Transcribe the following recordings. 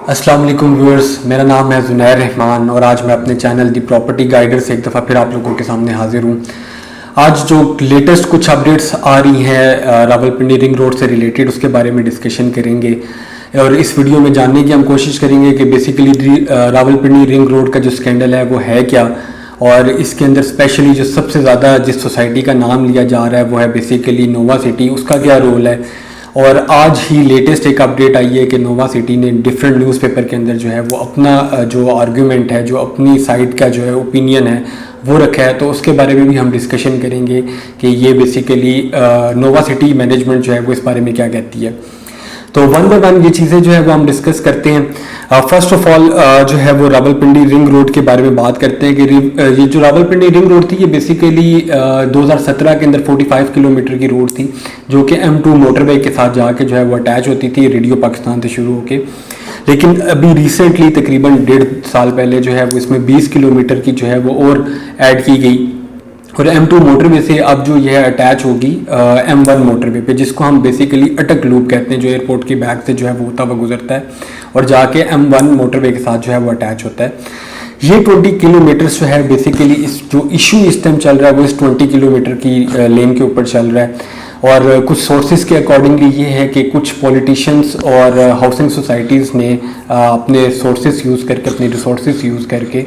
अस्सलाम वालेकुम व्यूअर्स, मेरा नाम है जुनैर रहमान और आज मैं अपने चैनल दी प्रॉपर्टी गाइडर से एक दफ़ा फिर आप लोगों के सामने हाजिर हूँ। आज जो लेटेस्ट कुछ अपडेट्स आ रही हैं रावलपिंडी रिंग रोड से रिलेटेड, उसके बारे में डिस्कशन करेंगे और इस वीडियो में जानने की हम कोशिश करेंगे कि बेसिकली रावलपिंडी रिंग रोड का जो स्कैंडल है वो है क्या, और इसके अंदर स्पेशली जो सबसे ज़्यादा जिस सोसाइटी का नाम लिया जा रहा है वो है बेसिकली नोवा सिटी, उसका क्या रोल है। और आज ही लेटेस्ट एक अपडेट आई है कि नोवा सिटी ने डिफरेंट न्यूज़पेपर के अंदर जो है वो अपना जो आर्गूमेंट है, जो अपनी साइड का जो है ओपिनियन है वो रखा है, तो उसके बारे में भी हम डिस्कशन करेंगे कि ये बेसिकली नोवा सिटी मैनेजमेंट जो है वो इस बारे में क्या कहती है। तो वन बाय वन ये चीज़ें जो है वो हम डिस्कस करते हैं। फर्स्ट ऑफ ऑल जो है वो रावलपिंडी रिंग रोड के बारे में बात करते हैं कि ये जो रावलपिंडी रिंग रोड थी ये बेसिकली 2017 के अंदर 45 किलोमीटर की रोड थी, जो कि M2 मोटरवे के साथ जाके जो है वो अटैच होती थी रेडियो पाकिस्तान से शुरू होके। लेकिन अभी रिसेंटली तकरीबन 1.5 साल पहले जो है वो इसमें 20 किलोमीटर की जो है वो और ऐड की गई और M2 मोटरवे से अब जो यह अटैच होगी M1 मोटरवे पे, जिसको हम बेसिकली अटक लूप कहते हैं, जो एयरपोर्ट की बैक से जो है वो होता हुआ गुजरता है और जाके M1 मोटरवे के साथ जो है वो अटैच होता है। ये 20 किलोमीटर जो है बेसिकली इस जो इशू इस टाइम चल रहा है वो इस 20 किलोमीटर की लेन के ऊपर चल रहा है। और कुछ सोर्सेज के अकॉर्डिंगली ये है कि कुछ पॉलिटिशियंस और हाउसिंग सोसाइटीज़ ने अपने सोर्सेज यूज़ करके, अपने रिसोर्सेज यूज़ करके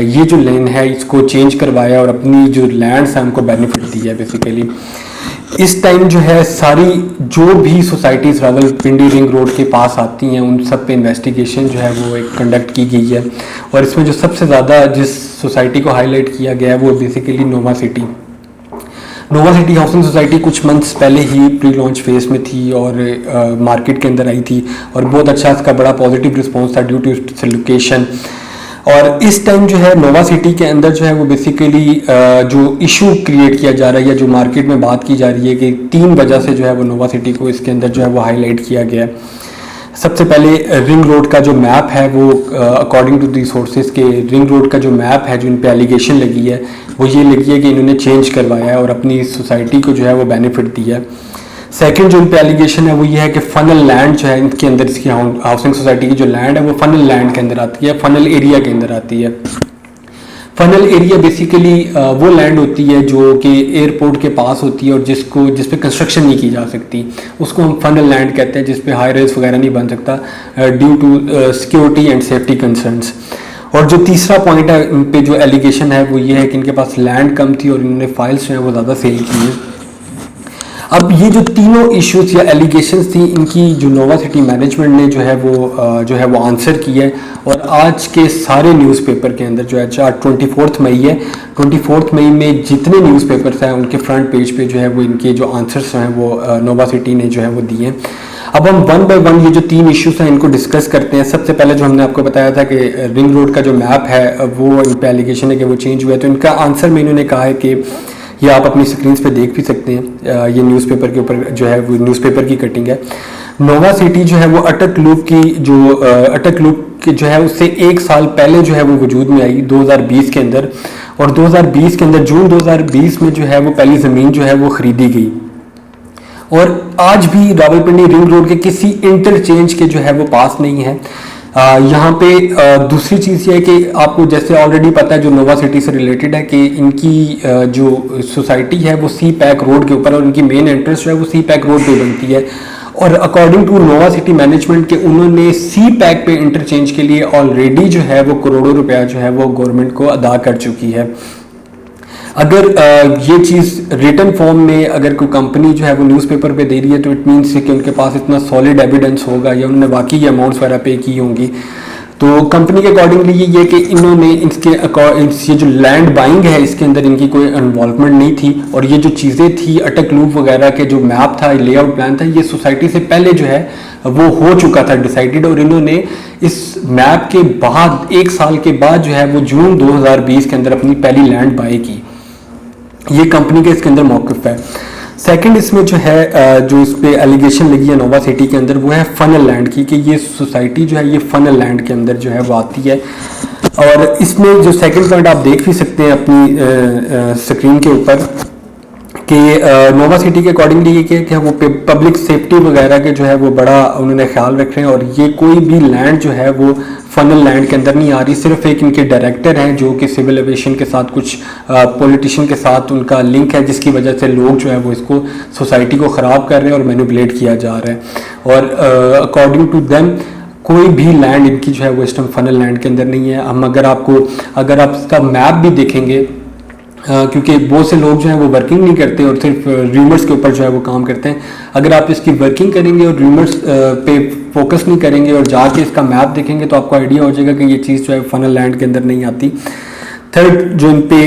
ये जो लेन है इसको चेंज करवाया और अपनी जो लैंड्स हैं उनको बेनिफिट दिया। बेसिकली इस टाइम जो है सारी जो भी सोसाइटीज़ रावलपिंडी रिंग रोड के पास आती हैं उन सब पे इन्वेस्टिगेशन जो है वो एक कंडक्ट की गई है और इसमें जो सबसे ज़्यादा जिस सोसाइटी को हाईलाइट किया गया है वो basically Nova City housing society कुछ मंथ्स पहले ही प्री लॉन्च फेज में थी और मार्केट के अंदर आई थी और बहुत अच्छा इसका बड़ा पॉजिटिव रिस्पांस था ड्यू टू इट्स लोकेशन। और इस टाइम जो है नोवा सिटी के अंदर जो है वो बेसिकली जो इशू क्रिएट किया जा रहा है या जो मार्केट में बात की जा रही है कि 3 वजह से जो है वो नोवा सिटी को इसके अंदर जो है वो हाईलाइट किया गया है। सबसे पहले रिंग रोड का जो मैप है वो अकॉर्डिंग टू दी सोर्सेज के रिंग रोड का जो मैप है जो इन पे एलिगेशन लगी है वो ये लगी है कि इन्होंने चेंज करवाया है और अपनी सोसाइटी को जो है वो बेनिफिट दिया है। सेकंड जो इन पे एलिगेशन है वो ये है कि फनल लैंड जो है इनके अंदर, इसकी हाउसिंग सोसाइटी की जो लैंड है वो फनल लैंड के अंदर आती है, फनल एरिया के अंदर आती है। फनल एरिया बेसिकली वो लैंड होती है जो कि एयरपोर्ट के पास होती है और जिस पे कंस्ट्रक्शन नहीं की जा सकती, उसको हम फनल लैंड कहते हैं, जिस पे हाई राइज वगैरह नहीं बन सकता due to security and safety concerns. और जो तीसरा पॉइंट है इन पे जो एलिगेशन है वो ये है कि इनके पास लैंड कम थी और इन्होंने फाइल्स जो है वो ज़्यादा सेल की हैं। अब ये जो तीनों इश्यूज या एलिगेशंस थी इनकी जो नोवा सिटी मैनेजमेंट ने जो है वो आंसर की है और आज के सारे न्यूज़पेपर के अंदर जो है 24 मई है, 24 मई में जितने न्यूज़पेपर्स हैं उनके फ्रंट पेज पे जो है वो इनके जो आंसर्स हैं वो नोवा सिटी ने जो है वो दिए हैं। अब हम वन बाय वन ये जो 3 इश्यूज हैं इनको डिस्कस करते हैं। सबसे पहले जो हमने आपको बताया था कि रिंग रोड का जो मैप है वो इन पे एलिगेशन है कि वो चेंज हुआ है, तो इनका आंसर में इन्होंने कहा है कि ये आप अपनी स्क्रीन पे देख भी सकते हैं, ये न्यूज़पेपर के ऊपर जो है वो न्यूज़पेपर की कटिंग है। नोवा सिटी जो है वो अटक लूप की जो है उससे 1 साल पहले जो है वो वजूद में आई 2020 के अंदर, और 2020 के अंदर जून 2020 में जो है वो पहली ज़मीन जो है वो ख़रीदी गई। और आज भी रावलपिंडी रिंग रोड के किसी इंटरचेंज के जो है वो पास नहीं है। यहाँ पे दूसरी चीज़ ये है कि आपको जैसे ऑलरेडी पता है जो नोवा सिटी से रिलेटेड है कि इनकी जो सोसाइटी है वो सी पैक रोड के ऊपर और इनकी मेन एंट्रेंस जो है वो सी पैक रोड पे बनती है और according to Nova city management के उन्होंने सी पैक पे इंटरचेंज के लिए ऑलरेडी जो है वो करोड़ों रुपया जो है वो गवर्नमेंट को अदा कर चुकी है। अगर ये चीज़ रिटन फॉर्म में अगर कोई कंपनी जो है वो न्यूज़पेपर पे दे रही है तो इट मीन्स कि उनके पास इतना सॉलिड एविडेंस होगा या उन्होंने वाकई अमाउंट्स वगैरह पे की होंगी। तो कंपनी के अकॉर्डिंगली ये कि इन्होंने ये जो लैंड बाइंग है इसके अंदर इनकी कोई इन्वॉल्वमेंट नहीं थी और ये जो चीज़ें थी अटक लूप वगैरह के जो मैप था, लेआउट प्लान था, ये सोसाइटी से पहले जो है वो हो चुका था डिसाइडेड और इन्होंने इस मैप के बाद 1 साल के बाद जो है वो जून 2020 के अंदर अपनी पहली लैंड बाई की। ये कंपनी का इसके अंदर मौक़िफ़ है। सेकंड इसमें जो है जो इस पे एलिगेशन लगी है नोवा सिटी के अंदर वो है फनल लैंड की, कि ये सोसाइटी जो है ये फनल लैंड के अंदर जो है वो आती है। और इसमें जो सेकंड पॉइंट आप देख भी सकते हैं अपनी स्क्रीन के ऊपर कि नोवा सिटी के अकॉर्डिंगली ये क्या वो पब्लिक सेफ्टी वगैरह के जो है वो बड़ा उन्होंने ख्याल रख रहे हैं, और ये कोई भी लैंड जो है वो फनल लैंड के अंदर नहीं आ रही। सिर्फ एक इनके डायरेक्टर हैं जो कि सिविल एविएशन के साथ कुछ पॉलिटिशियन के साथ उनका लिंक है, जिसकी वजह से लोग जो है वो इसको सोसाइटी को ख़राब कर रहे हैं और मैनिपुलेट किया जा रहा है। और अकॉर्डिंग टू देम कोई भी लैंड इनकी जो है वो इस टाइम फनल लैंड के अंदर नहीं है। हम अगर आप इसका मैप भी देखेंगे, क्योंकि बहुत से लोग जो हैं वो वर्किंग नहीं करते और सिर्फ रूमर्स के ऊपर जो है वो काम करते हैं। अगर आप इसकी वर्किंग करेंगे और रूमर्स पे फोकस नहीं करेंगे और जाके इसका मैप देखेंगे तो आपको आइडिया हो जाएगा कि ये चीज़ जो है फनल लैंड के अंदर नहीं आती। थर्ड जो इन पे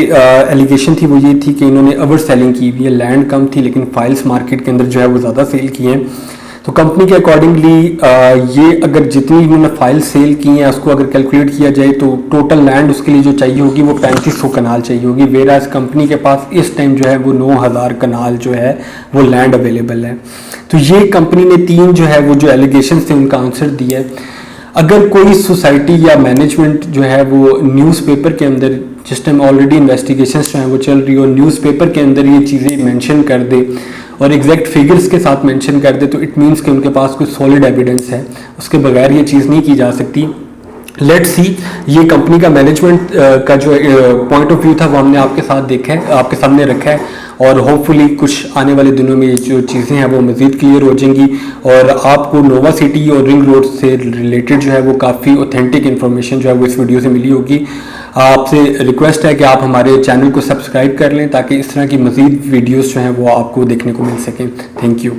एलिगेशन थी वो ये थी कि इन्होंने ओवर सेलिंग की हुई है, लैंड कम थी लेकिन फाइल्स मार्केट के अंदर जो है वो ज़्यादा सेल किए हैं। तो कंपनी के अकॉर्डिंगली ये अगर जितनी इन्होंने फाइल सेल की हैं उसको अगर कैलकुलेट किया जाए तो टोटल लैंड उसके लिए जो चाहिए होगी वो 3500 कनाल चाहिए होगी, वेराज कंपनी के पास इस टाइम जो है वो 9000 कनाल जो है वो लैंड अवेलेबल है। तो ये कंपनी ने 3 जो है वो जो एलिगेशन थे उनका आंसर दिया है। अगर कोई सोसाइटी या मैनेजमेंट जो है वो न्यूज़पेपर के अंदर, जिस टाइम ऑलरेडी इन्वेस्टिगेशंस जो है वो चल रही हो, न्यूज़पेपर के अंदर ये चीज़ें मेंशन कर दे और एग्जैक्ट फिगर्स के साथ मेंशन कर दे तो इट मीन्स कि उनके पास कोई सॉलिड एविडेंस है, उसके बगैर ये चीज़ नहीं की जा सकती। लेट्स सी, ये कंपनी का मैनेजमेंट का जो पॉइंट ऑफ व्यू था वो हमने आपके साथ देखा है, आपके सामने रखा है, और होपफुली कुछ आने वाले दिनों में जो चीज़ें हैं वो मज़ीद क्लियर हो जाएंगी और आपको नोवा सिटी और रिंग रोड से रिलेटेड जो है वो काफ़ी ऑथेंटिक इन्फॉर्मेशन जो है वो इस वीडियो से मिली होगी। आपसे रिक्वेस्ट है कि आप हमारे चैनल को सब्सक्राइब कर लें ताकि इस तरह की मज़ीद वीडियोज़ जो हैं वो आपको देखने को मिल सकें। Thank you.